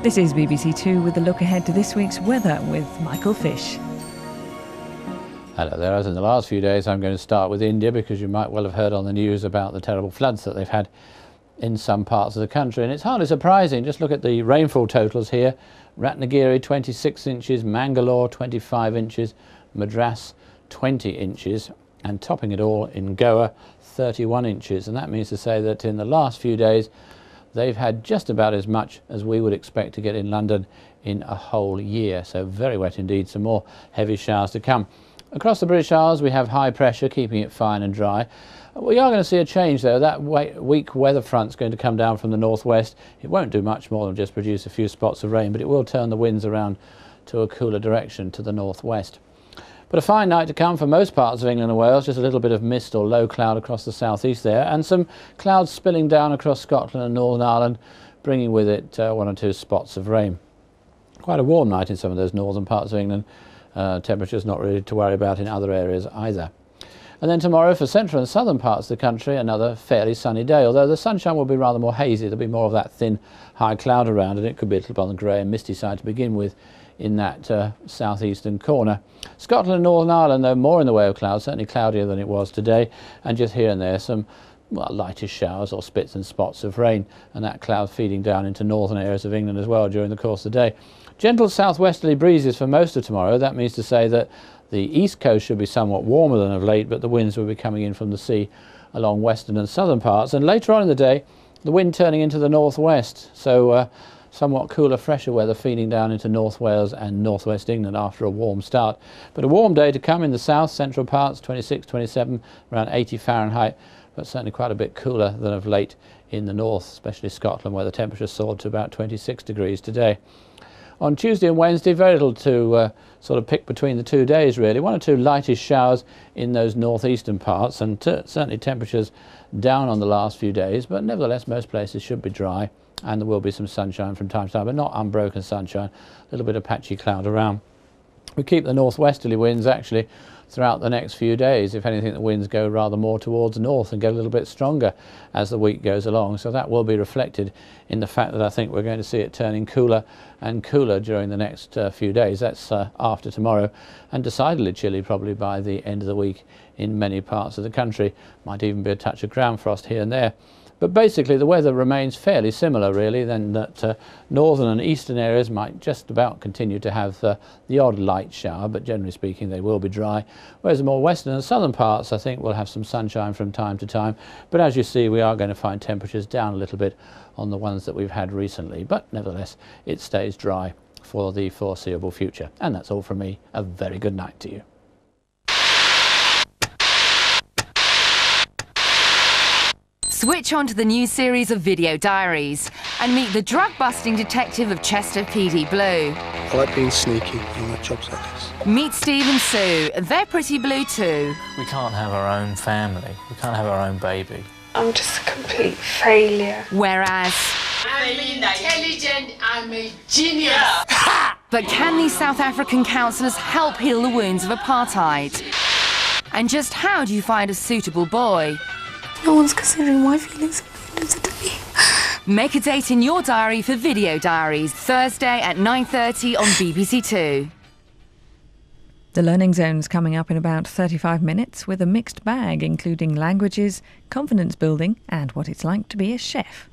This is BBC2 with a look ahead to this week's weather with Michael Fish. Hello there. As in the last few days, I'm going to start with India because you might well have heard on the news about the terrible floods that they've had in some parts of the country. And it's hardly surprising. Just look at the rainfall totals here. Ratnagiri 26 inches, Mangalore 25 inches, Madras 20 inches, and topping it all in Goa 31 inches. And that means to say that in the last few days, they've had just about as much as we would expect to get in London in a whole year. So very wet indeed, some more heavy showers to come. Across the British Isles we have high pressure keeping it fine and dry. We are going to see a change though. That weak weather front's going to come down from the northwest. It won't do much more than just produce a few spots of rain, but it will turn the winds around to a cooler direction to the northwest. But a fine night to come for most parts of England and Wales, just a little bit of mist or low cloud across the southeast there, and some clouds spilling down across Scotland and Northern Ireland, bringing with it one or two spots of rain. Quite a warm night in some of those northern parts of England. Temperatures not really to worry about in other areas either. And then tomorrow for central and southern parts of the country, another fairly sunny day, although the sunshine will be rather more hazy. There'll be more of that thin high cloud around, and it could be a little bit on the grey and misty side to begin with in that southeastern corner. Scotland and Northern Ireland, though, more in the way of clouds, certainly cloudier than it was today, and just here and there some lightish showers or spits and spots of rain, and that cloud feeding down into northern areas of England as well during the course of the day. Gentle southwesterly breezes for most of tomorrow. That means to say that the east coast should be somewhat warmer than of late, but the winds will be coming in from the sea along western and southern parts, and later on in the day the wind turning into the northwest, so somewhat cooler, fresher weather feeding down into North Wales and northwest England after a warm start. But a warm day to come in the south central parts, 26, 27, around 80 Fahrenheit, but certainly quite a bit cooler than of late in the north, especially Scotland, where the temperature soared to about 26 degrees today. On Tuesday and Wednesday, very little to sort of pick between the 2 days really. One or two lightish showers in those northeastern parts, and certainly temperatures down on the last few days, but nevertheless most places should be dry, and there will be some sunshine from time to time, but not unbroken sunshine, a little bit of patchy cloud around. We keep the northwesterly winds actually throughout the next few days. If anything, the winds go rather more towards north and get a little bit stronger as the week goes along. So that will be reflected in the fact that I think we're going to see it turning cooler and cooler during the next few days. That's after tomorrow, and decidedly chilly probably by the end of the week in many parts of the country. Might even be a touch of ground frost here and there. But basically the weather remains fairly similar really, then that northern and eastern areas might just about continue to have the odd light shower, but generally speaking they will be dry, whereas the more western and southern parts I think will have some sunshine from time to time. But as you see, we are going to find temperatures down a little bit on the ones that we've had recently, but nevertheless it stays dry for the foreseeable future. And that's all from me. A very good night to you. Switch on to the new series of video diaries and meet the drug-busting detective of Chester PD Blue. I like being sneaky in my jobs like this. Meet Steve and Sue. They're pretty blue too. We can't have our own family. We can't have our own baby. I'm just a complete failure. Whereas... I'm intelligent, I'm a genius. But can these South African counsellors help heal the wounds of apartheid? And just how do you find a suitable boy? No one's considering my feelings today. Make a date in your diary for Video Diaries, Thursday at 9:30 on BBC2. The Learning Zone's coming up in about 35 minutes with a mixed bag, including languages, confidence building, and what it's like to be a chef.